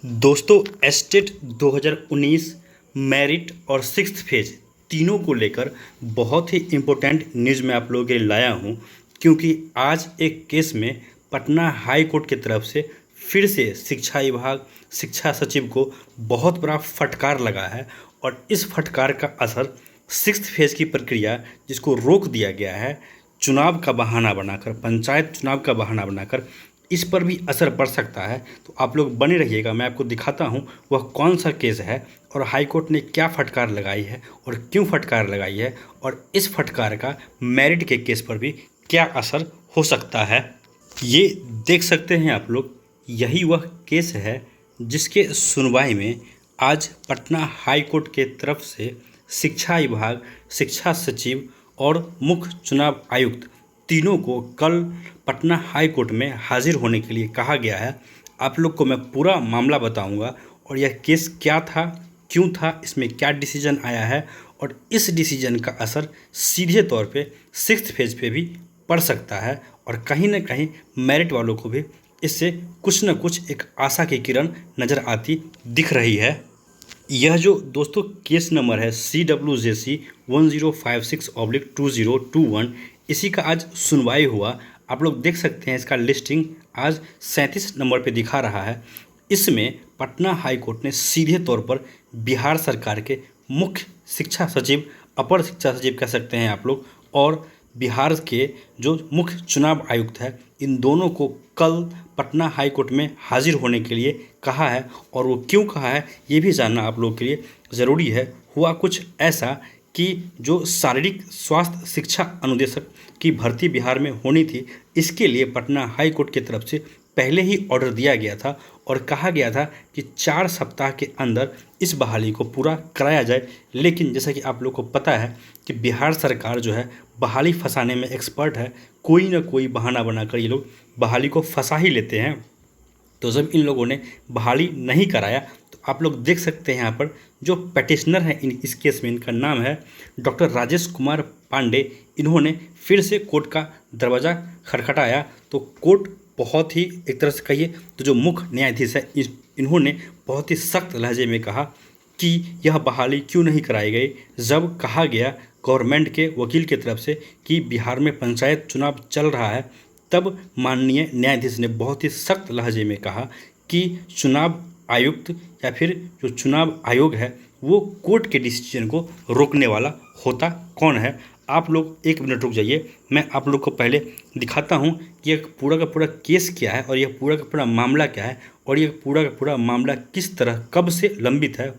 दोस्तों estate 2019 merit और sixth phase तीनों को लेकर बहुत ही इम्पोर्टेंट न्यूज़ मैं आप लोगों के लिए लाया हूं, क्योंकि आज एक केस में पटना हाई कोर्ट की तरफ से फिर से शिक्षा विभाग शिक्षा सचिव को बहुत बड़ा फटकार लगा है। और इस फटकार का असर सिक्स्थ फेज की प्रक्रिया जिसको रोक दिया गया है चुनाव का बहाना बनाकर, पंचायत चुनाव का बहाना बनाकर, इस पर भी असर पड़ सकता है। तो आप लोग बने रहिएगा, मैं आपको दिखाता हूँ वह कौन सा केस है और हाई कोर्ट ने क्या फटकार लगाई है और क्यों फटकार लगाई है, और इस फटकार का मेरिट के केस पर भी क्या असर हो सकता है। ये देख सकते हैं आप लोग, यही वह केस है जिसके सुनवाई में आज पटना हाई कोर्ट के तरफ से शिक्षा विभाग, शिक्षा सचिव और मुख्य चुनाव आयुक्त तीनों को कल पटना हाई कोर्ट में हाजिर होने के लिए कहा गया है। आप लोग को मैं पूरा मामला बताऊंगा और यह केस क्या था, क्यों था, इसमें क्या डिसीजन आया है और इस डिसीजन का असर सीधे तौर पे सिक्स्थ फेज पे भी पड़ सकता है और कहीं ना कहीं मेरिट वालों को भी इससे कुछ न कुछ एक आशा की किरण नज़र आती दिख रही है। यह जो दोस्तों केस नंबर है CWJC 1056/2021, इसी का आज सुनवाई हुआ। आप लोग देख सकते हैं इसका लिस्टिंग आज 37 नंबर पे दिखा रहा है। इसमें पटना हाई कोर्ट ने सीधे तौर पर बिहार सरकार के मुख्य शिक्षा सचिव, अपर शिक्षा सचिव कह सकते हैं आप लोग, और बिहार के जो मुख्य चुनाव आयुक्त है, इन दोनों को कल पटना हाई कोर्ट में हाजिर होने के लिए कहा है। और वो क्यों कहा है ये भी जानना आप लोगों के लिए ज़रूरी है। हुआ कुछ ऐसा कि जो शारीरिक स्वास्थ्य शिक्षा अनुदेशक की भर्ती बिहार में होनी थी, इसके लिए पटना हाई कोर्ट की तरफ से पहले ही ऑर्डर दिया गया था और कहा गया था कि 4 सप्ताह के अंदर इस बहाली को पूरा कराया जाए। लेकिन जैसा कि आप लोग को पता है कि बिहार सरकार जो है बहाली फंसाने में एक्सपर्ट है, कोई ना कोई बहाना बनाकर ये लोग बहाली को फंसा ही लेते हैं। तो जब इन लोगों ने बहाली नहीं कराया तो आप लोग देख सकते हैं यहाँ पर जो पेटिशनर हैं इस केस में, इनका नाम है डॉक्टर राजेश कुमार पांडे। इन्होंने फिर से कोर्ट का दरवाज़ा खटखटाया तो कोर्ट बहुत ही, एक तरह से कहिए तो जो मुख्य न्यायाधीश है इन्होंने बहुत ही सख्त लहजे में कहा कि यह बहाली क्यों नहीं कराई गई। जब कहा गया गवर्नमेंट के वकील की तरफ से कि बिहार में पंचायत चुनाव चल रहा है, तब माननीय न्यायाधीश ने बहुत ही सख्त लहजे में कहा कि चुनाव आयुक्त या फिर जो चुनाव आयोग है वो कोर्ट के डिसीजन को रोकने वाला होता कौन है। आप लोग एक मिनट रुक जाइए, मैं आप लोग को पहले दिखाता हूँ कि यह पूरा का पूरा केस क्या है और यह पूरा का पूरा मामला क्या है और यह पूरा का पूरा मामला किस तरह कब से लंबित है।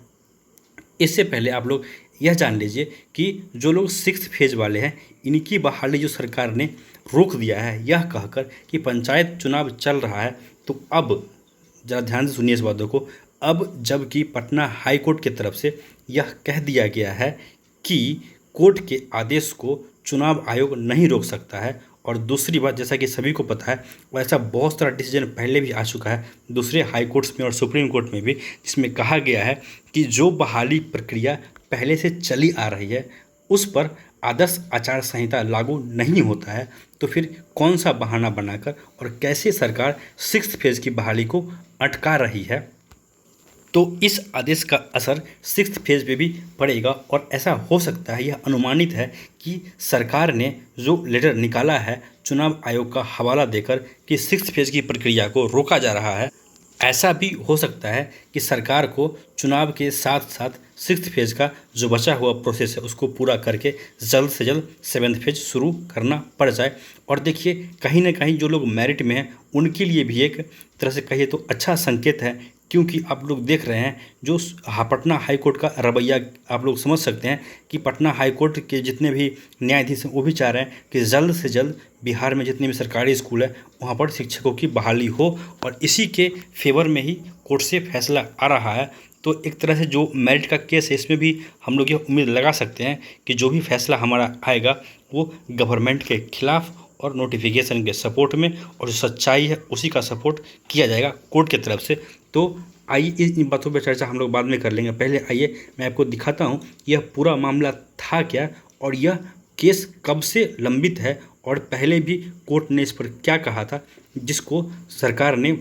इससे पहले आप लोग यह जान लीजिए कि जो लोग सिक्स्थ फेज वाले हैं इनकी बहाली जो सरकार ने रोक दिया है यह कहकर कि पंचायत चुनाव चल रहा है। तो अब ज़रा ध्यान से सुनिए इस बातों को। अब जबकि पटना हाई कोर्ट की तरफ से यह कह दिया गया है कि कोर्ट के आदेश को चुनाव आयोग नहीं रोक सकता है, और दूसरी बात जैसा कि सभी को पता है वैसा बहुत सारा डिसीजन पहले भी आ चुका है दूसरे हाई कोर्ट्स में और सुप्रीम कोर्ट में भी, जिसमें कहा गया है कि जो बहाली प्रक्रिया पहले से चली आ रही है उस पर आदर्श आचार संहिता लागू नहीं होता है। तो फिर कौन सा बहाना बनाकर और कैसे सरकार सिक्स्थ फेज की बहाली को अटका रही है। तो इस आदेश का असर सिक्स्थ फेज पे भी पड़ेगा और ऐसा हो सकता है, यह अनुमानित है कि सरकार ने जो लेटर निकाला है चुनाव आयोग का हवाला देकर कि सिक्स्थ फेज की प्रक्रिया को रोका जा रहा है, ऐसा भी हो सकता है कि सरकार को चुनाव के साथ साथ सिक्स्थ फेज का जो बचा हुआ प्रोसेस है उसको पूरा करके जल्द से जल्द सेवन्थ फेज शुरू करना पड़ जाए। और देखिए कहीं ना कहीं जो लोग मेरिट में हैं उनके लिए भी एक तरह से कहिए तो अच्छा संकेत है, क्योंकि आप लोग देख रहे हैं जो पटना हाई कोर्ट का रवैया आप लोग समझ सकते हैं कि पटना हाई कोर्ट के जितने भी न्यायाधीश हैं वो भी चाह रहे हैं कि जल्द से जल्द बिहार में जितने भी सरकारी स्कूल है वहाँ पर शिक्षकों की बहाली हो, और इसी के फेवर में ही कोर्ट से फैसला आ रहा है। तो एक तरह से जो मेरिट का केस है इसमें भी हम लोग ये उम्मीद लगा सकते हैं कि जो भी फैसला हमारा आएगा वो गवर्नमेंट के खिलाफ और नोटिफिकेशन के सपोर्ट में, और जो सच्चाई है उसी का सपोर्ट किया जाएगा कोर्ट की तरफ से। तो आइए इन बातों पर चर्चा हम लोग बाद में कर लेंगे। पहले आइए मैं आपको दिखाता हूँ यह पूरा मामला था क्या और यह केस कब से लंबित है और पहले भी कोर्ट ने इस पर क्या कहा था, जिसको सरकार ने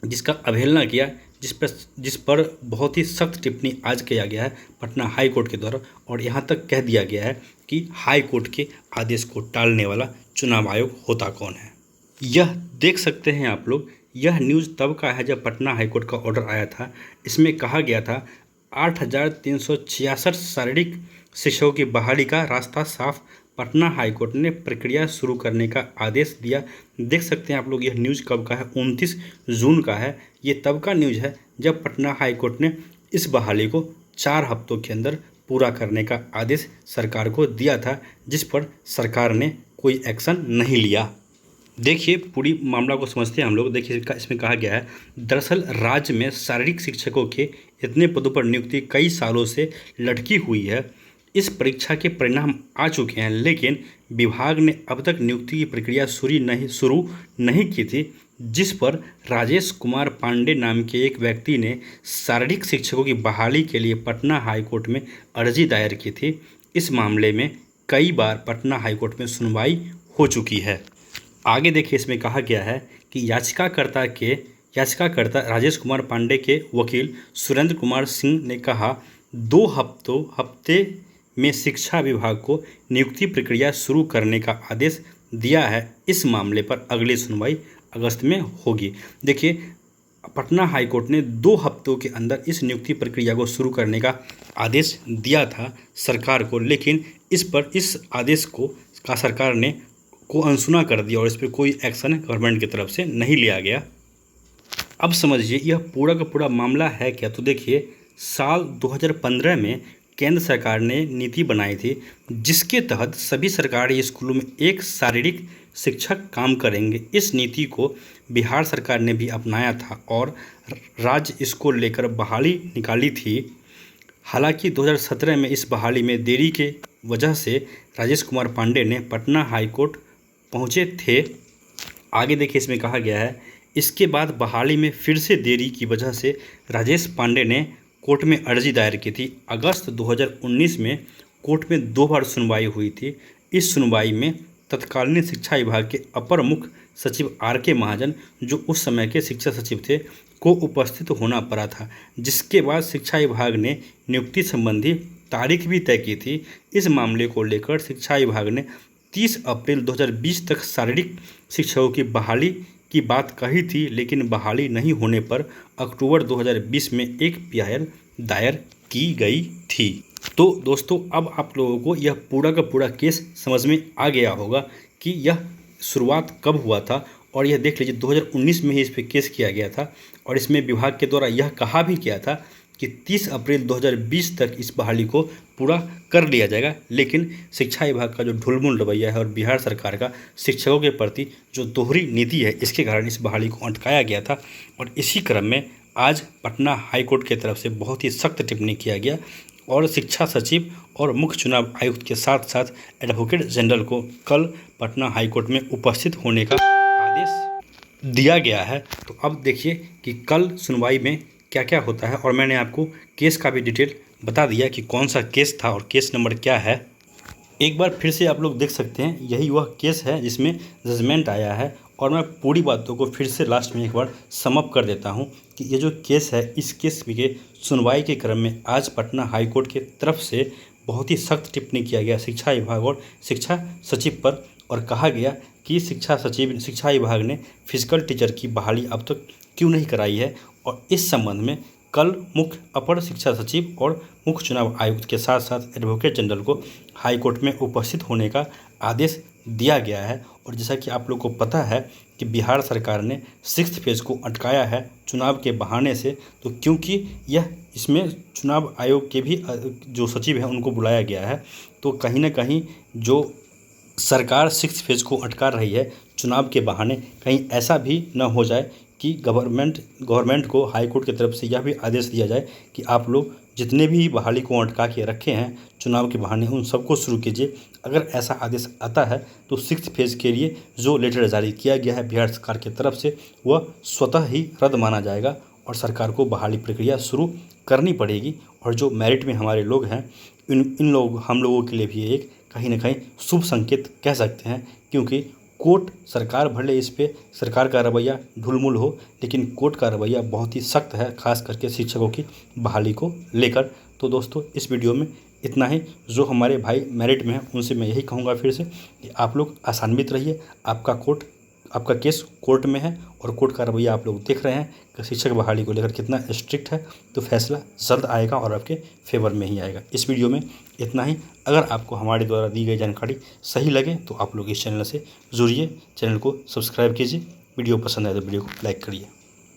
जिसका अवहेलना किया, जिस पर बहुत ही सख्त टिप्पणी आज किया गया है पटना हाई कोर्ट के द्वारा, और यहाँ तक कह दिया गया है कि हाई कोर्ट के आदेश को टालने वाला चुनाव आयोग होता कौन है। यह देख सकते हैं आप लोग, यह न्यूज़ तब का है जब पटना हाई कोर्ट का ऑर्डर आया था। इसमें कहा गया था 8,366 शारीरिक शिक्षकों की बहाली का रास्ता साफ, पटना हाईकोर्ट ने प्रक्रिया शुरू करने का आदेश दिया। देख सकते हैं आप लोग, यह न्यूज़ कब का है, 29 जून का है। ये तब का न्यूज़ है जब पटना हाईकोर्ट ने इस बहाली को 4 हफ्तों के अंदर पूरा करने का आदेश सरकार को दिया था, जिस पर सरकार ने कोई एक्शन नहीं लिया। देखिए पूरी मामला को समझते हैं हम लोग। देखिए इसमें कहा गया है, दरअसल राज्य में शारीरिक शिक्षकों के इतने पदों पर नियुक्ति कई सालों से लटकी हुई है। इस परीक्षा के परिणाम आ चुके हैं, लेकिन विभाग ने अब तक नियुक्ति की प्रक्रिया शुरू नहीं की थी, जिस पर राजेश कुमार पांडे नाम के एक व्यक्ति ने शारीरिक शिक्षकों की बहाली के लिए पटना हाईकोर्ट में अर्जी दायर की थी। इस मामले में कई बार पटना हाईकोर्ट में सुनवाई हो चुकी है। आगे देखिए, इसमें कहा गया है कि याचिकाकर्ता राजेश कुमार पांडे के वकील सुरेंद्र कुमार सिंह ने कहा 2 हफ्ते में शिक्षा विभाग को नियुक्ति प्रक्रिया शुरू करने का आदेश दिया है। इस मामले पर अगली सुनवाई अगस्त में होगी। देखिए पटना हाईकोर्ट ने 2 हफ्तों के अंदर इस नियुक्ति प्रक्रिया को शुरू करने का आदेश दिया था सरकार को, लेकिन इस आदेश का सरकार ने अनसुना कर दिया और इस पर कोई एक्शन गवर्नमेंट की तरफ से नहीं लिया गया। अब समझिए यह पूरा का पूरा मामला है क्या। तो देखिए साल 2015 में केंद्र सरकार ने नीति बनाई थी, जिसके तहत सभी सरकारी स्कूलों में एक शारीरिक शिक्षक काम करेंगे। इस नीति को बिहार सरकार ने भी अपनाया था और राज्य इसको लेकर बहाली निकाली थी। हालांकि 2017 में इस बहाली में देरी के वजह से राजेश कुमार पांडे ने पटना हाईकोर्ट पहुंचे थे। आगे देखिए इसमें कहा गया है, इसके बाद बहाली में फिर से देरी की वजह से राजेश पांडे ने कोर्ट में अर्जी दायर की थी। अगस्त 2019 में कोर्ट में 2 बार सुनवाई हुई थी। इस सुनवाई में तत्कालीन शिक्षा विभाग के अपर मुख्य सचिव RK महाजन, जो उस समय के शिक्षा सचिव थे, को उपस्थित होना पड़ा था, जिसके बाद शिक्षा विभाग ने नियुक्ति संबंधी तारीख भी तय की थी। इस मामले को लेकर शिक्षा विभाग ने 30 अप्रैल 2020 तक शारीरिक शिक्षकों की बहाली की बात कही थी, लेकिन बहाली नहीं होने पर अक्टूबर 2020 में एक PIL दायर की गई थी। तो दोस्तों अब आप लोगों को यह पूरा का पूरा केस समझ में आ गया होगा कि यह शुरुआत कब हुआ था। और यह देख लीजिए 2019 में ही इस पर केस किया गया था और इसमें विभाग के द्वारा यह कहा भी किया था कि 30 अप्रैल 2020 तक इस बहाली को पूरा कर लिया जाएगा। लेकिन शिक्षा विभाग का जो ढुलमुल रवैया है और बिहार सरकार का शिक्षकों के प्रति जो दोहरी नीति है, इसके कारण इस बहाली को अटकाया गया था। और इसी क्रम में आज पटना हाईकोर्ट की तरफ से बहुत ही सख्त टिप्पणी किया गया और शिक्षा सचिव और मुख्य चुनाव आयुक्त के साथ साथ एडवोकेट जनरल को कल पटना हाईकोर्ट में उपस्थित होने का आदेश दिया गया है। तो अब देखिए कि कल सुनवाई में क्या क्या होता है, और मैंने आपको केस का भी डिटेल बता दिया कि कौन सा केस था और केस नंबर क्या है। एक बार फिर से आप लोग देख सकते हैं, यही वह केस है जिसमें जजमेंट आया है। और मैं पूरी बातों को फिर से लास्ट में एक बार समअप कर देता हूं कि ये जो केस है, इस केस के सुनवाई के क्रम में आज पटना हाईकोर्ट की तरफ से बहुत ही सख्त टिप्पणी किया गया शिक्षा विभाग और शिक्षा सचिव पर, और कहा गया कि शिक्षा विभाग ने फिजिकल टीचर की बहाली अब तक क्यों नहीं कराई है। और इस संबंध में कल मुख्य अपर शिक्षा सचिव और मुख्य चुनाव आयुक्त के साथ साथ एडवोकेट जनरल को हाईकोर्ट में उपस्थित होने का आदेश दिया गया है। और जैसा कि आप लोग को पता है कि बिहार सरकार ने 6th फेज को अटकाया है चुनाव के बहाने से, तो क्योंकि इसमें चुनाव आयोग के भी जो सचिव हैं उनको बुलाया गया है, तो कहीं ना कहीं जो सरकार 6th फेज को अटका रही है चुनाव के बहाने, कहीं ऐसा भी न हो जाए कि गवर्नमेंट को हाईकोर्ट की तरफ से यह भी आदेश दिया जाए कि आप लोग जितने भी बहाली को अटका के रखे हैं चुनाव के बहाने, उन सबको शुरू कीजिए। अगर ऐसा आदेश आता है तो 6th फेज के लिए जो लेटर जारी किया गया है बिहार सरकार की तरफ से, वह स्वतः ही रद्द माना जाएगा और सरकार को बहाली प्रक्रिया शुरू करनी पड़ेगी। और जो मेरिट में हमारे लोग हैं, हम लोगों के लिए भी एक कहीं ना कहीं शुभ संकेत कह सकते हैं, क्योंकि कोर्ट सरकार भले इस पे सरकार का रवैया ढुलमुल हो, लेकिन कोर्ट का रवैया बहुत ही सख्त है, खास करके शिक्षकों की बहाली को लेकर। तो दोस्तों इस वीडियो में इतना ही। जो हमारे भाई मेरिट में हैं उनसे मैं यही कहूँगा फिर से कि आप लोग आसान्वित रहिए। आपका केस कोर्ट में है और कोर्ट का रवैया आप लोग देख रहे हैं कि शिक्षक बहाली को लेकर कितना स्ट्रिक्ट है। तो फैसला जल्द आएगा और आपके फेवर में ही आएगा। इस वीडियो में इतना ही। अगर आपको हमारे द्वारा दी गई जानकारी सही लगे तो आप लोग इस चैनल से जुड़िए, चैनल को सब्सक्राइब कीजिए। वीडियो पसंद आए तो वीडियो को लाइक करिए।